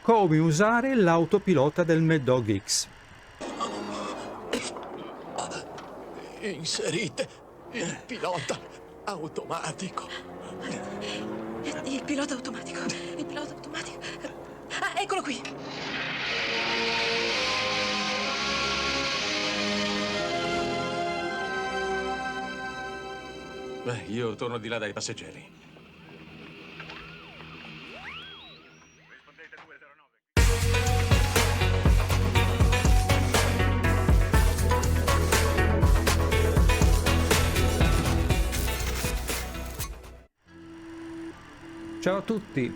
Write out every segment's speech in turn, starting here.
Come usare l'autopilota del Mad Dog X. Inserite il pilota automatico. Il pilota automatico. Il pilota automatico. Ah, eccolo qui. Beh, io torno di là dai passeggeri. Ciao a tutti,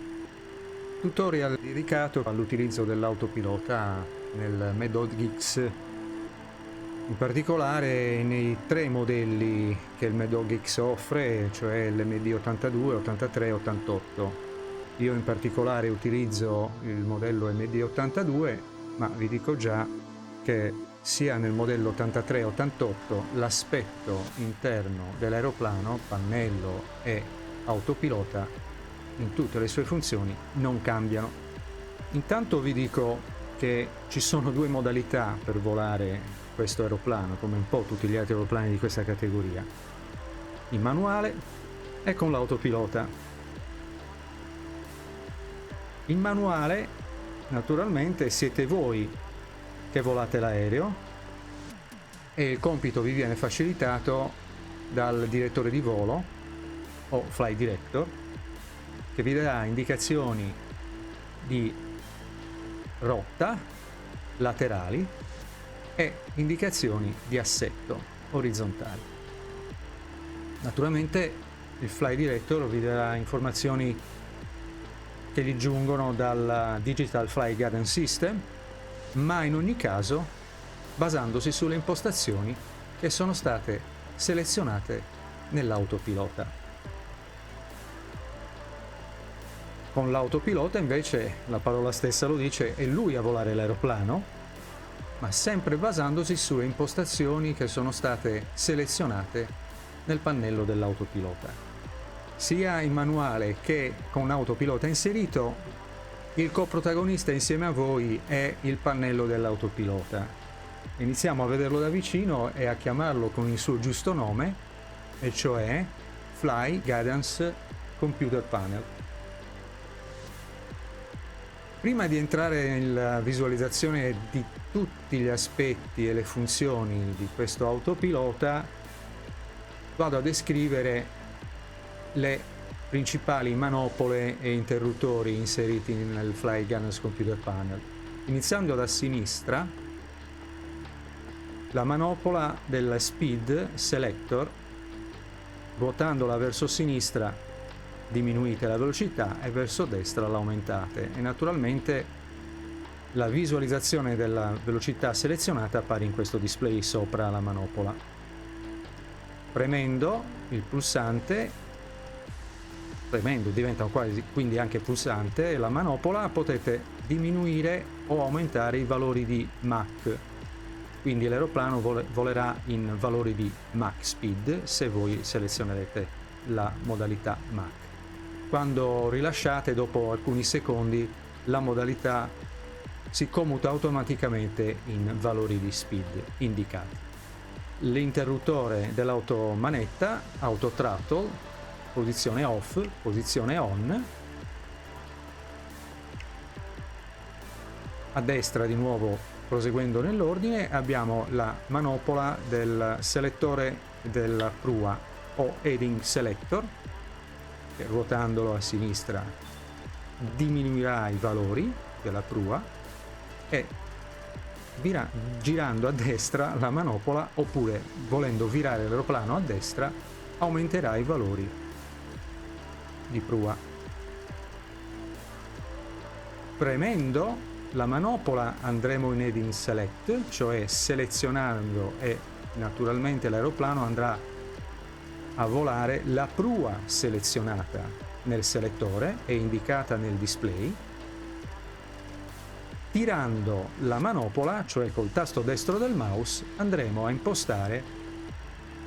tutorial dedicato all'utilizzo dell'autopilota nel Mad Dog X, in particolare nei tre modelli che il Mad Dog X offre, cioè l'MD82, 83 e 88. Io in particolare utilizzo il modello MD82, ma vi dico già che sia nel modello 83 e 88 l'aspetto interno dell'aeroplano, pannello e autopilota, in tutte le sue funzioni non cambiano. Intanto vi dico che ci sono due modalità per volare questo aeroplano, come un po' tutti gli altri aeroplani di questa categoria: in manuale e con l'autopilota. In manuale, naturalmente, siete voi che volate l'aereo e il compito vi viene facilitato dal direttore di volo o flight director, che vi darà indicazioni di rotta laterali e indicazioni di assetto orizzontali. Naturalmente il flight director vi darà informazioni che gli giungono dal Digital Flight Guidance System, ma in ogni caso basandosi sulle impostazioni che sono state selezionate nell'autopilota. Con l'autopilota invece, la parola stessa lo dice, è lui a volare l'aeroplano, ma sempre basandosi sulle impostazioni che sono state selezionate nel pannello dell'autopilota. Sia in manuale che con autopilota inserito, il coprotagonista insieme a voi è il pannello dell'autopilota. Iniziamo a vederlo da vicino e a chiamarlo con il suo giusto nome, e cioè Flight Guidance Computer Panel. Prima di entrare nella visualizzazione di tutti gli aspetti e le funzioni di questo autopilota, vado a descrivere le principali manopole e interruttori inseriti nel Flight Guidance Computer Panel. Iniziando da sinistra, la manopola del Speed Selector, ruotandola verso sinistra diminuite la velocità e verso destra l'aumentate, e naturalmente la visualizzazione della velocità selezionata appare in questo display sopra la manopola. Premendo il pulsante, diventa quindi anche pulsante, la manopola, potete diminuire o aumentare i valori di Mach, quindi l'aeroplano volerà in valori di Mach Speed se voi selezionerete la modalità Mach. Quando rilasciate, dopo alcuni secondi, la modalità si commuta automaticamente in valori di speed indicati. L'interruttore dell'automanetta, auto throttle, posizione off, posizione on. A destra, di nuovo, proseguendo nell'ordine, abbiamo la manopola del selettore della prua o heading selector, che ruotandolo a sinistra diminuirà i valori della prua, e girando a destra la manopola, oppure volendo virare l'aeroplano a destra, aumenterà i valori di prua. Premendo la manopola andremo in heading select, cioè selezionando, e naturalmente l'aeroplano andrà a volare la prua selezionata nel selettore e indicata nel display. Tirando la manopola, cioè col tasto destro del mouse, andremo a impostare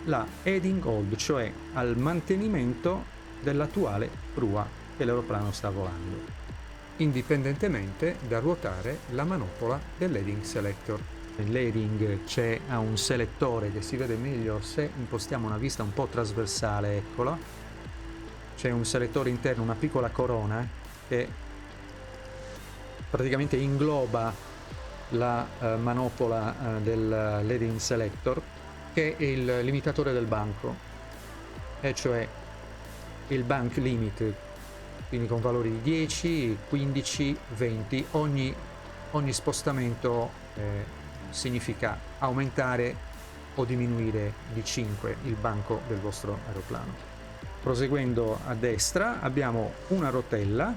la heading hold, cioè al mantenimento dell'attuale prua che l'aeroplano sta volando. indipendentemente da ruotare la manopola dell'heading selector. L'heading ha un selettore che si vede meglio se impostiamo una vista un po' trasversale, eccola. C'è un selettore interno, una piccola corona che praticamente ingloba la manopola dell'heading selector, che è il limitatore del banco, e cioè il bank limit, quindi con valori di 10, 15, 20. Ogni spostamento significa aumentare o diminuire di 5 il banco del vostro aeroplano. Proseguendo a destra abbiamo una rotella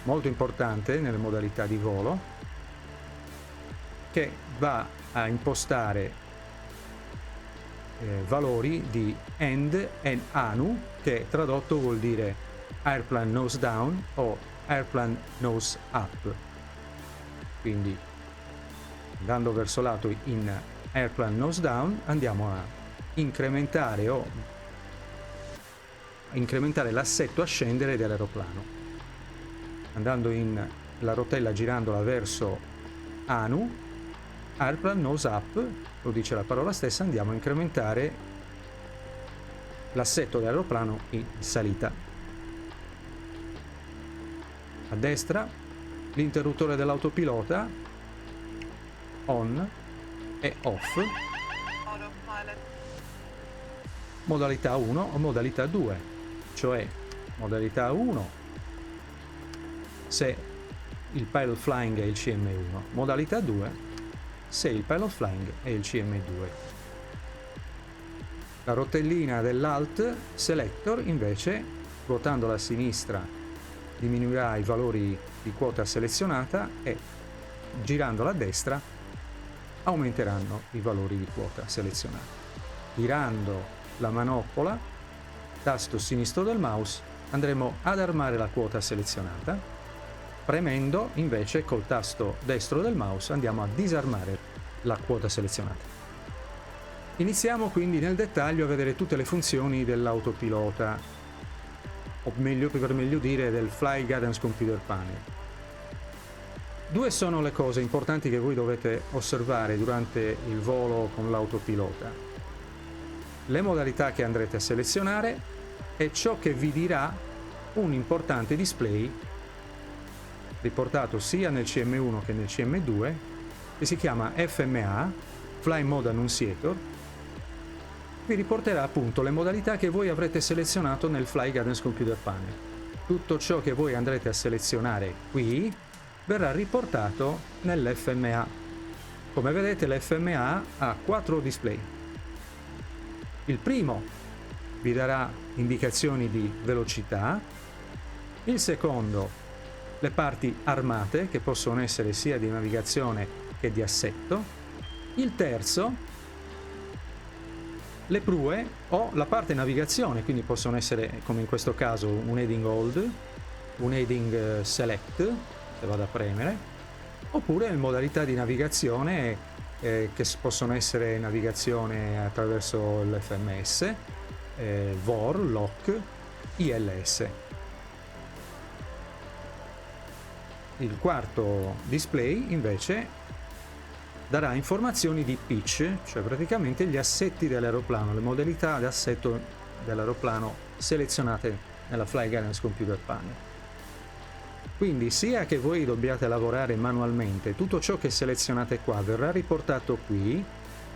molto importante nelle modalità di volo, che va a impostare valori di end e ANU, che tradotto vuol dire airplane nose down o airplane nose up. Quindi andando verso l'alto in airplane nose down andiamo a incrementare l'assetto a scendere dell'aeroplano. Andando in la rotella, girandola verso ANU, airplane nose up, lo dice la parola stessa, andiamo a incrementare l'assetto dell'aeroplano in salita. A destra l'interruttore dell'autopilota on e off, modalità 1 o modalità 2, cioè modalità 1 se il pilot flying è il CM1, modalità 2 se il pilot flying è il CM2. La rotellina dell'alt selector invece, ruotandola a sinistra, diminuirà i valori di quota selezionata e girandola a destra aumenteranno i valori di quota selezionata. Girando la manopola, tasto sinistro del mouse, andremo ad armare la quota selezionata. Premendo invece col tasto destro del mouse andiamo a disarmare la quota selezionata. Iniziamo quindi nel dettaglio a vedere tutte le funzioni dell'autopilota, o meglio, per meglio dire, del Flight Guidance Computer Panel. Due sono le cose importanti che voi dovete osservare durante il volo con l'autopilota: le modalità che andrete a selezionare e ciò che vi dirà un importante display riportato sia nel CM1 che nel CM2, che si chiama FMA, Fly Mode Annunciator. Vi riporterà appunto le modalità che voi avrete selezionato nel Flight Guidance Computer Panel. Tutto ciò che voi andrete a selezionare qui verrà riportato nell'FMA. Come vedete, l'FMA ha 4 display. Il primo vi darà indicazioni di velocità, il secondo le parti armate, che possono essere sia di navigazione che di assetto, il terzo le prue o la parte navigazione, quindi possono essere, come in questo caso, un heading hold, un heading select, se vado a premere, oppure le modalità di navigazione che possono essere navigazione attraverso l'FMS, VOR, LOC, ILS. Il quarto display invece darà informazioni di pitch, cioè praticamente gli assetti dell'aeroplano, le modalità di assetto dell'aeroplano selezionate nella Flight Guidance Computer Panel. Quindi sia che voi dobbiate lavorare manualmente, tutto ciò che selezionate qua verrà riportato qui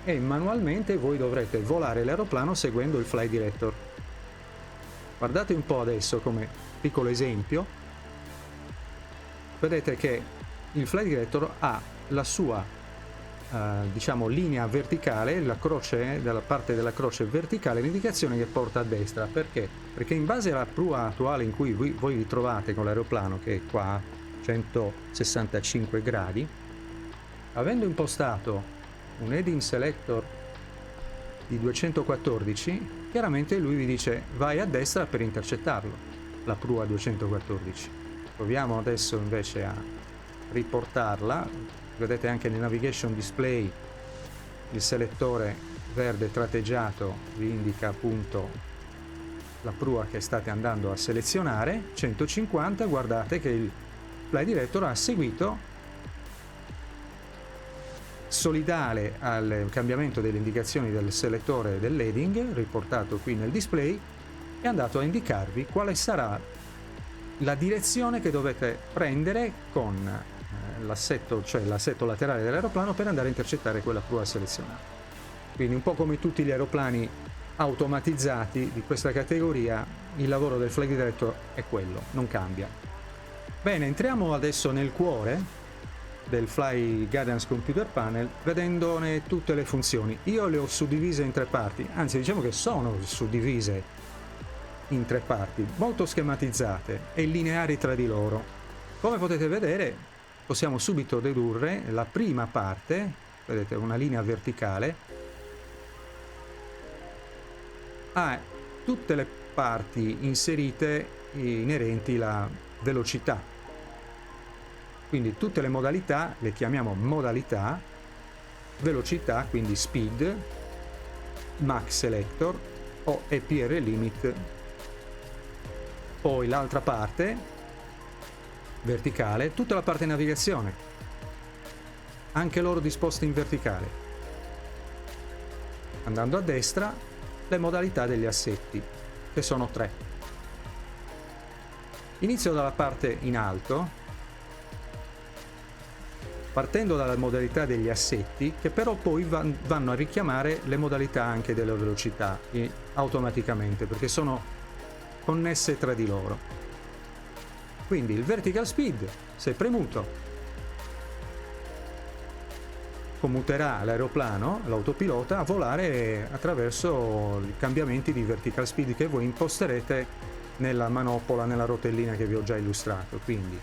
e manualmente voi dovrete volare l'aeroplano seguendo il Flight Director. Guardate un po' adesso come piccolo esempio. Vedete che il Flight Director ha la sua diciamo linea verticale, la croce, dalla parte della croce verticale, l'indicazione che porta a destra. Perché? Perché in base alla prua attuale in cui voi vi trovate con l'aeroplano, che è qua a 165 gradi, avendo impostato un heading selector di 214, chiaramente lui vi dice vai a destra per intercettarlo, la prua 214. Proviamo adesso invece a riportarla. Vedete anche nel navigation display il selettore verde tratteggiato vi indica appunto la prua che state andando a selezionare, 150. Guardate che Flight Director ha seguito solidale al cambiamento delle indicazioni del selettore dell'heading riportato qui nel display, è andato a indicarvi quale sarà la direzione che dovete prendere con l'assetto, cioè l'assetto laterale dell'aeroplano, per andare a intercettare quella prua selezionata. Quindi un po' come tutti gli aeroplani automatizzati di questa categoria, il lavoro del Flight Director è quello, non cambia. Bene, entriamo adesso nel cuore del Flight Guidance Computer Panel, vedendone tutte le funzioni. Io le ho suddivise in tre parti, anzi diciamo che sono suddivise in tre parti, molto schematizzate e lineari tra di loro. Come potete vedere, possiamo subito dedurre la prima parte, vedete una linea verticale, ha tutte le parti inserite inerenti alla velocità. Quindi tutte le modalità le chiamiamo modalità, velocità, quindi speed, Mach selector o EPR limit. Poi l'altra parte verticale, tutta la parte navigazione, anche loro disposte in verticale. Andando a destra, le modalità degli assetti, che sono 3. Inizio dalla parte in alto, partendo dalla modalità degli assetti, che però poi vanno a richiamare le modalità anche della velocità automaticamente, perché sono connesse tra di loro. Quindi il vertical speed, se premuto, commuterà l'aeroplano, l'autopilota, a volare attraverso i cambiamenti di vertical speed che voi imposterete nella manopola, nella rotellina che vi ho già illustrato. Quindi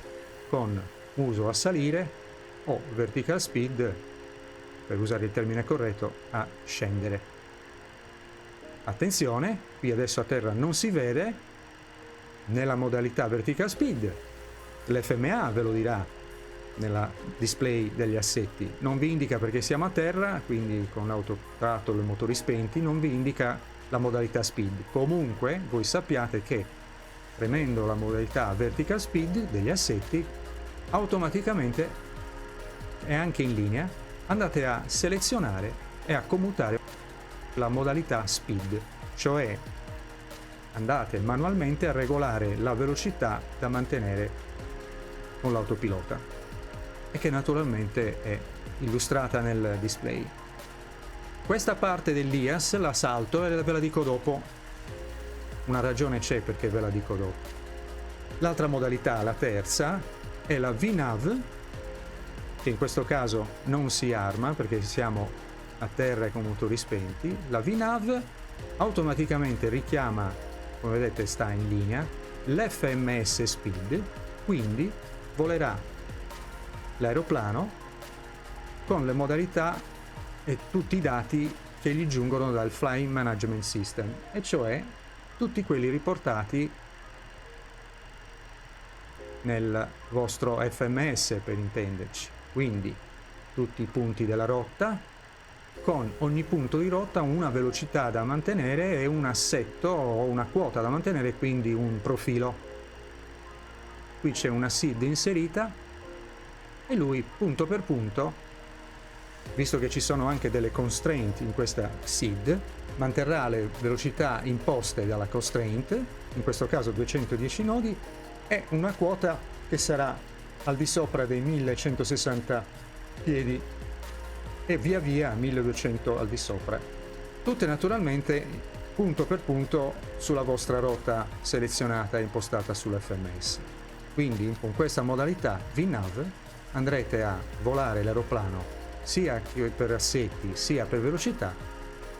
con uso a salire o vertical speed, per usare il termine corretto, a scendere. Attenzione, qui adesso a terra non si vede, nella modalità vertical speed, l'FMA ve lo dirà nella display degli assetti, non vi indica perché siamo a terra, quindi con l'autotratto e i motori spenti, non vi indica la modalità speed. Comunque voi sappiate che premendo la modalità vertical speed degli assetti, automaticamente e anche in linea andate a selezionare e a commutare la modalità speed, cioè andate manualmente a regolare la velocità da mantenere con l'autopilota, e che naturalmente è illustrata nel display. Questa parte dell'IAS la salto e ve la dico dopo, una ragione c'è perché ve la dico dopo. L'altra modalità, la terza, è la VNAV, che in questo caso non si arma perché siamo a terra e con motori spenti. La VNAV automaticamente richiama, come vedete sta in linea, l'FMS speed, quindi volerà l'aeroplano con le modalità e tutti i dati che gli giungono dal Flying Management System, e cioè tutti quelli riportati nel vostro FMS, per intenderci. Quindi tutti i punti della rotta, con ogni punto di rotta una velocità da mantenere e un assetto o una quota da mantenere, quindi un profilo. Qui c'è una SID inserita e lui punto per punto, visto che ci sono anche delle constraint in questa SID, manterrà le velocità imposte dalla constraint, in questo caso 210 nodi, e una quota che sarà al di sopra dei 1160 piedi e via via a 1200 al di sopra. Tutte naturalmente punto per punto sulla vostra rotta selezionata e impostata sull'FMS. Quindi con questa modalità VNAV andrete a volare l'aeroplano sia per assetti sia per velocità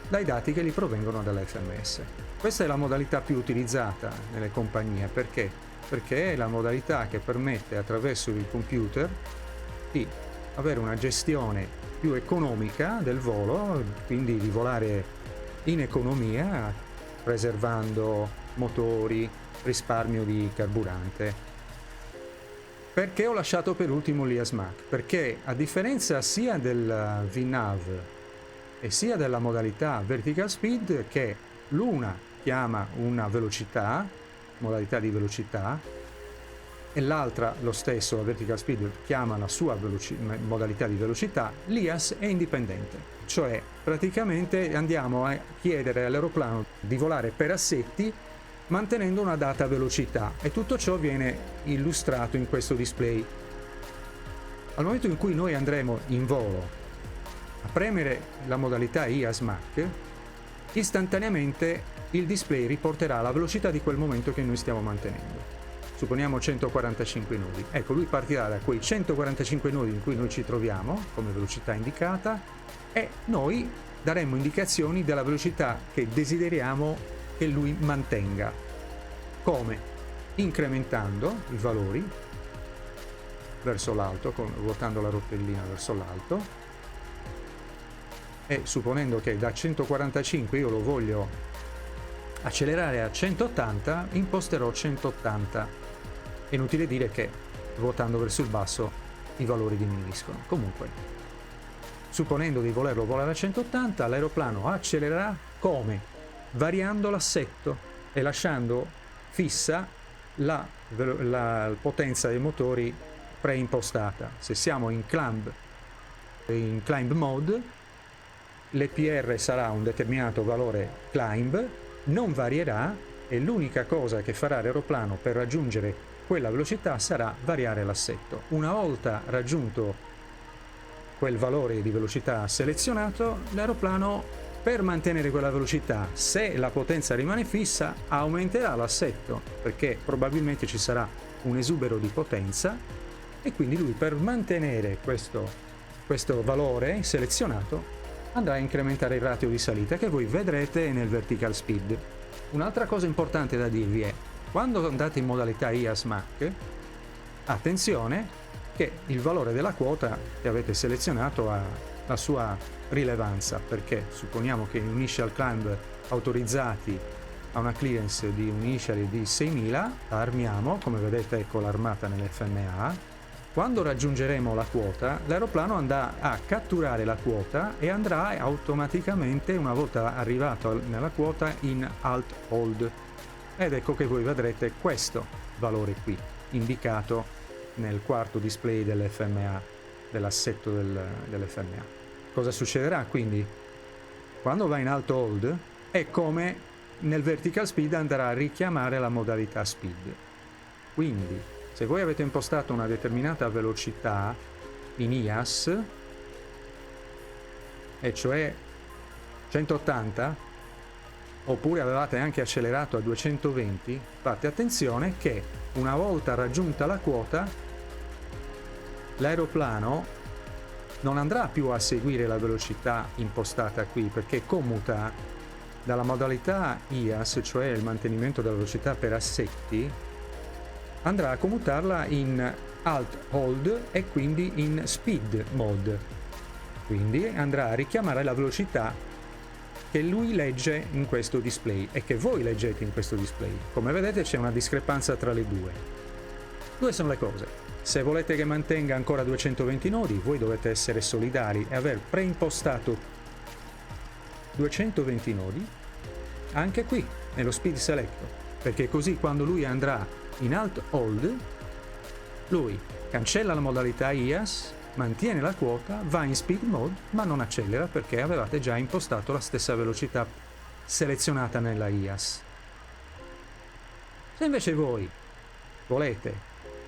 dai dati che gli provengono dall'FMS. Questa è la modalità più utilizzata nelle compagnie. Perché? Perché è la modalità che permette attraverso il computer di avere una gestione più economica del volo, quindi di volare in economia, preservando motori, risparmio di carburante. Perché ho lasciato per ultimo l'IAS Mach? Perché a differenza sia del VNAV e sia della modalità vertical speed, che l'una chiama una velocità, modalità di velocità, e l'altra lo stesso, la vertical speed chiama la sua modalità di velocità, l'IAS è indipendente, cioè praticamente andiamo a chiedere all'aeroplano di volare per assetti mantenendo una data velocità, e tutto ciò viene illustrato in questo display. Al momento in cui noi andremo in volo a premere la modalità IAS Mach, istantaneamente il display riporterà la velocità di quel momento che noi stiamo mantenendo. Supponiamo 145 nodi. Ecco, lui partirà da quei 145 nodi in cui noi ci troviamo come velocità indicata, e noi daremo indicazioni della velocità che desideriamo che lui mantenga. Come? Incrementando i valori verso l'alto, ruotando la rotellina verso l'alto, e supponendo che da 145 io lo voglio accelerare a 180, imposterò 180. È inutile dire che ruotando verso il basso i valori diminuiscono. Comunque, supponendo di volerlo volare a 180, l'aeroplano accelererà come? Variando l'assetto e lasciando fissa la potenza dei motori preimpostata. Se siamo in climb mode, l'EPR sarà un determinato valore climb, non varierà, e l'unica cosa che farà l'aeroplano per raggiungere quella velocità sarà variare l'assetto. Una volta raggiunto quel valore di velocità selezionato, l'aeroplano, per mantenere quella velocità, se la potenza rimane fissa, aumenterà l'assetto, perché probabilmente ci sarà un esubero di potenza, e quindi lui, per mantenere questo valore selezionato, andrà a incrementare il ratio di salita che voi vedrete nel vertical speed. Un'altra cosa importante da dirvi è: quando andate in modalità IAS Mach, attenzione che il valore della quota che avete selezionato ha la sua rilevanza, perché supponiamo che in initial climb autorizzati a una clearance di un initial di 6000, la armiamo, come vedete ecco l'armata nell'FMA. Quando raggiungeremo la quota, l'aeroplano andrà a catturare la quota e andrà automaticamente, una volta arrivato nella quota, in alt hold. Ed ecco che voi vedrete questo valore qui, indicato nel quarto display dell'FMA, dell'assetto dell'FMA. Cosa succederà quindi? Quando va in alt hold è come nel vertical speed andrà a richiamare la modalità speed. Quindi, se voi avete impostato una determinata velocità in IAS, e cioè 180, oppure avevate anche accelerato a 220, fate attenzione che una volta raggiunta la quota, l'aeroplano non andrà più a seguire la velocità impostata qui, perché commuta dalla modalità IAS, cioè il mantenimento della velocità per assetti, andrà a commutarla in alt hold e quindi in speed mode. Quindi andrà a richiamare la velocità che lui legge in questo display e che voi leggete in questo display. Come vedete c'è una discrepanza tra le due. Due sono le cose: se volete che mantenga ancora 220 nodi, voi dovete essere solidari e aver preimpostato 220 nodi anche qui nello speed selector, perché così quando lui andrà in alt hold, lui cancella la modalità IAS, mantiene la quota, va in speed mode, ma non accelera perché avevate già impostato la stessa velocità selezionata nella IAS. Se invece voi volete,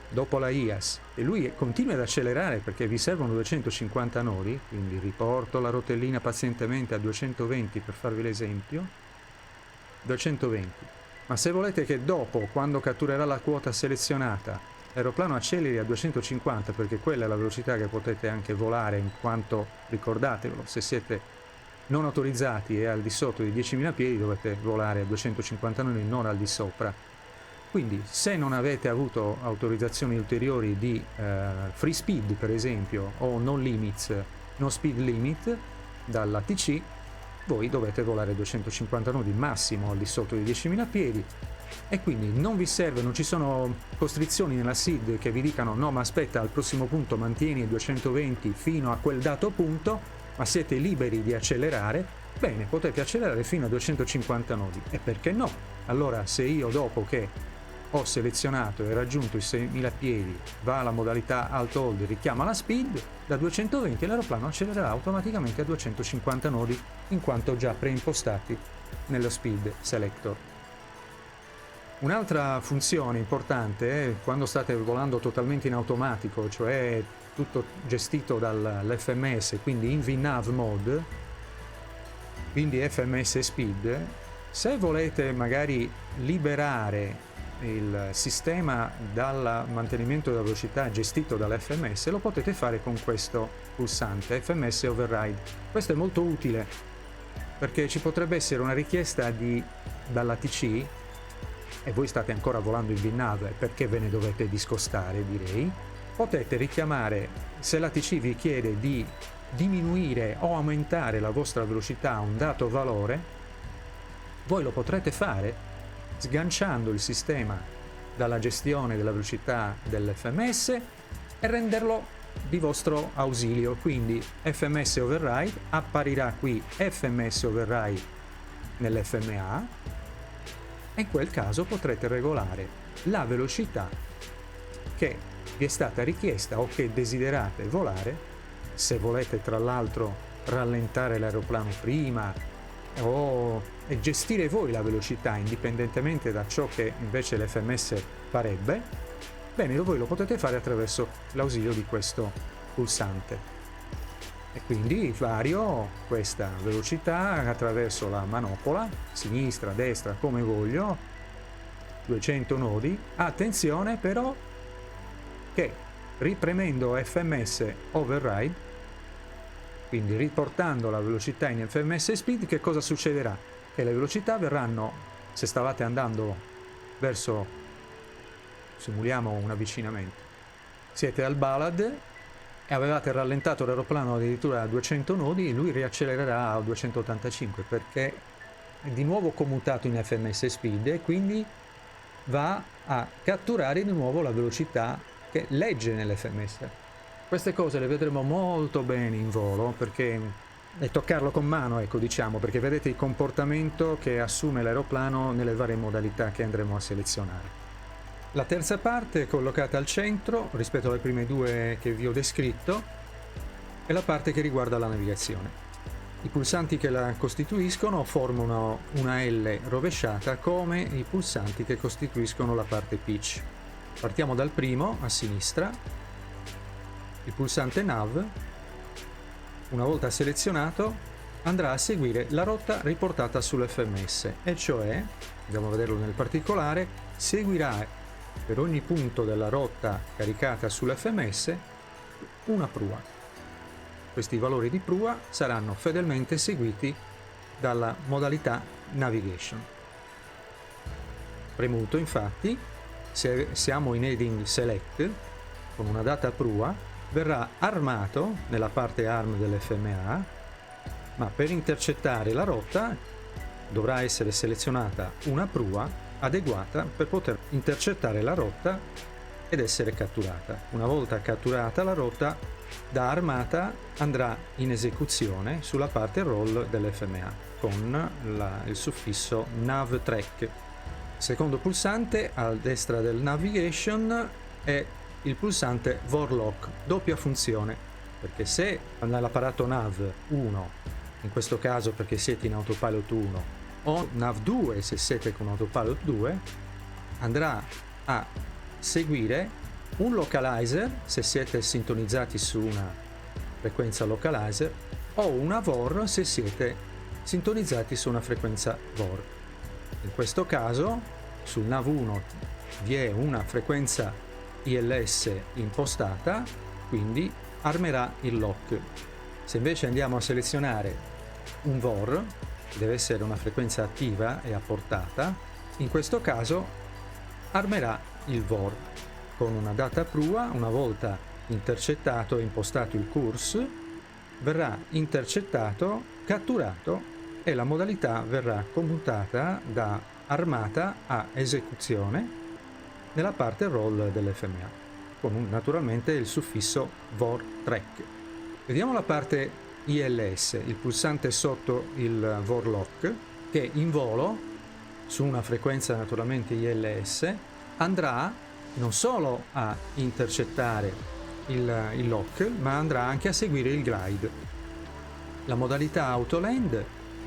dopo la IAS, e lui continui ad accelerare perché vi servono 250 nodi, quindi riporto la rotellina pazientemente a 220 per farvi l'esempio, 220. Ma se volete che dopo, quando catturerà la quota selezionata, l'aeroplano acceleri a 250, perché quella è la velocità che potete anche volare, in quanto, ricordatevelo, se siete non autorizzati e al di sotto di 10.000 piedi dovete volare a 250 nodi, non al di sopra. Quindi se non avete avuto autorizzazioni ulteriori di free speed, per esempio, o no limits, no speed limit dall'ATC, voi dovete volare 250 nodi massimo al di sotto di 10.000 piedi, e quindi non vi serve, non ci sono costrizioni nella SID che vi dicano no, ma aspetta, al prossimo punto mantieni 220 fino a quel dato punto, ma siete liberi di accelerare. Bene, potete accelerare fino a 250 nodi, e perché no? Allora, se io dopo che ho selezionato e raggiunto i 6.000 piedi, va alla modalità alt hold, richiama la speed, da 220 l'aeroplano accelererà automaticamente a 250 nodi in quanto già preimpostati nello speed selector. Un'altra funzione importante è quando state volando totalmente in automatico, cioè tutto gestito dall'FMS, quindi in VNAV mode, quindi FMS speed, se volete magari liberare il sistema dal mantenimento della velocità gestito dall'FMS, lo potete fare con questo pulsante FMS Override. Questo è molto utile perché ci potrebbe essere una richiesta dall'ATC e voi state ancora volando in VNAV perché ve ne dovete discostare, direi. Potete richiamare, se l'ATC vi chiede di diminuire o aumentare la vostra velocità a un dato valore, voi lo potrete fare sganciando il sistema dalla gestione della velocità dell'FMS e renderlo di vostro ausilio. Quindi FMS Override, apparirà qui FMS Override nell'FMA e in quel caso potrete regolare la velocità che vi è stata richiesta o che desiderate volare. Se volete tra l'altro rallentare l'aeroplano prima e gestire voi la velocità indipendentemente da ciò che invece l'FMS farebbe, bene, voi lo potete fare attraverso l'ausilio di questo pulsante. E quindi vario questa velocità attraverso la manopola, sinistra, destra, come voglio, 200 nodi. Attenzione però che ripremendo FMS Override, quindi riportando la velocità in FMS Speed, che cosa succederà? Che le velocità verranno, se stavate andando verso, simuliamo un avvicinamento, siete al Balad e avevate rallentato l'aeroplano addirittura a 200 nodi, lui riaccelererà a 285 perché è di nuovo commutato in FMS Speed e quindi va a catturare di nuovo la velocità che legge nell'FMS. Queste cose le vedremo molto bene in volo perché è toccarlo con mano, ecco, diciamo, perché vedete il comportamento che assume l'aeroplano nelle varie modalità che andremo a selezionare. La terza parte è collocata al centro rispetto alle prime due che vi ho descritto, è la parte che riguarda la navigazione. I pulsanti che la costituiscono formano una L rovesciata come i pulsanti che costituiscono la parte pitch. Partiamo dal primo, a sinistra. Il pulsante NAV, una volta selezionato, andrà a seguire la rotta riportata sull'FMS, e cioè, andiamo a vederlo nel particolare, seguirà per ogni punto della rotta caricata sull'FMS una prua. Questi valori di prua saranno fedelmente seguiti dalla modalità Navigation. Premuto, infatti, se siamo in Heading Select, con una data prua, verrà armato nella parte ARM dell'FMA, ma per intercettare la rotta dovrà essere selezionata una prua adeguata per poter intercettare la rotta ed essere catturata. Una volta catturata la rotta, da armata andrà in esecuzione sulla parte roll dell'FMA con il suffisso nav track. Secondo pulsante a destra del navigation è il pulsante VOR-LOCK, doppia funzione, perché se nell'apparato NAV 1, in questo caso perché siete in autopilot 1, o NAV 2 se siete con autopilot 2, andrà a seguire un localizer se siete sintonizzati su una frequenza localizer o una VOR se siete sintonizzati su una frequenza VOR. In questo caso sul NAV 1 vi è una frequenza ILS impostata, quindi armerà il lock. Se invece andiamo a selezionare un VOR, deve essere una frequenza attiva e a portata, in questo caso armerà il VOR con una data prua. Una volta intercettato e impostato il course, verrà intercettato, catturato e la modalità verrà commutata da armata a esecuzione nella parte roll dell'FMA, con naturalmente il suffisso VOR track. Vediamo la parte ILS, il pulsante sotto il VOR lock, che in volo, su una frequenza naturalmente ILS, andrà non solo a intercettare il lock, ma andrà anche a seguire il glide. La modalità Autoland,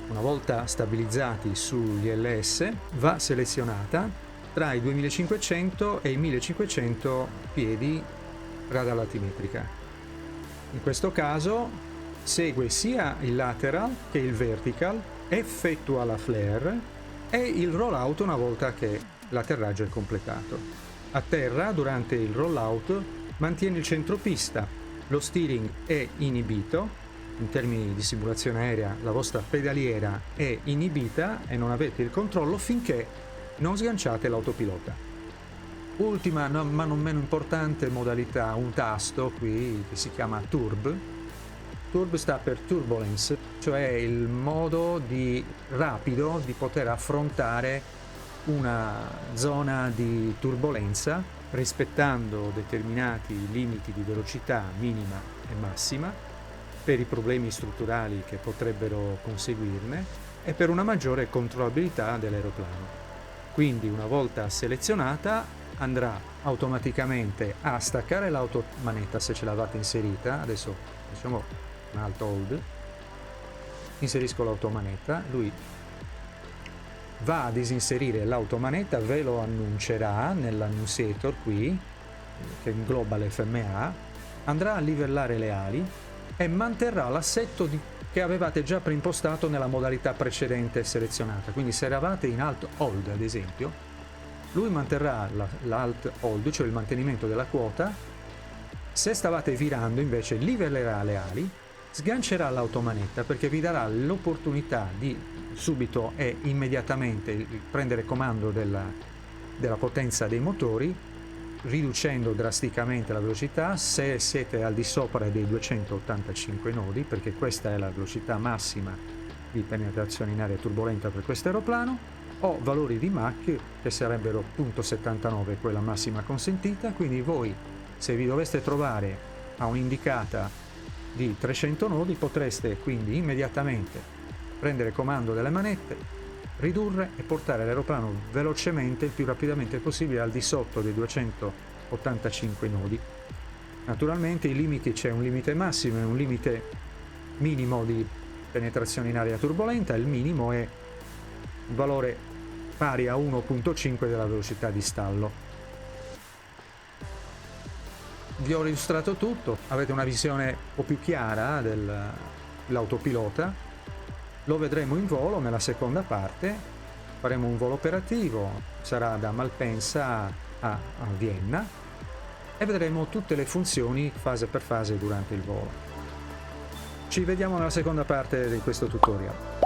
una volta stabilizzati sugli LS, va selezionata tra i 2500 e i 1500 piedi rada altimetrica. In questo caso segue sia il lateral che il vertical, effettua la flare e il rollout una volta che l'atterraggio è completato. A terra, durante il rollout, mantiene il centropista, lo steering è inibito. In termini di simulazione aerea, la vostra pedaliera è inibita e non avete il controllo finché non sganciate l'autopilota. Ultima, ma non meno importante modalità, un tasto qui che si chiama Turb. Turb sta per Turbulence, cioè il modo rapido di poter affrontare una zona di turbolenza rispettando determinati limiti di velocità minima e massima per i problemi strutturali che potrebbero conseguirne e per una maggiore controllabilità dell'aeroplano. Quindi una volta selezionata andrà automaticamente a staccare l'automanetta se ce l'avate inserita. Adesso facciamo un alt hold, inserisco l'automanetta, lui va a disinserire l'automanetta, ve lo annuncerà nell'annunciator qui che ingloba l'FMA, andrà a livellare le ali e manterrà l'assetto che avevate già preimpostato nella modalità precedente selezionata. Quindi se eravate in alt hold ad esempio, lui manterrà l'alt hold, cioè il mantenimento della quota. Se stavate virando invece livellerà le ali, sgancerà l'automanetta perché vi darà l'opportunità di subito e immediatamente prendere comando della potenza dei motori, riducendo drasticamente la velocità se siete al di sopra dei 285 nodi, perché questa è la velocità massima di penetrazione in area turbolenta per questo aeroplano, o valori di Mach che sarebbero 0.79, quella massima consentita. Quindi voi, se vi doveste trovare a un'indicata di 300 nodi, potreste quindi immediatamente prendere comando delle manette, ridurre e portare l'aeroplano velocemente, il più rapidamente possibile, al di sotto dei 285 nodi. Naturalmente i limiti, c'è un limite massimo e un limite minimo di penetrazione in area turbolenta. Il minimo è un valore pari a 1.5 della velocità di stallo. Vi ho illustrato tutto, avete una visione un po' più chiara dell'autopilota. Lo vedremo in volo nella seconda parte, faremo un volo operativo, sarà da Malpensa a Vienna e vedremo tutte le funzioni fase per fase durante il volo. Ci vediamo nella seconda parte di questo tutorial.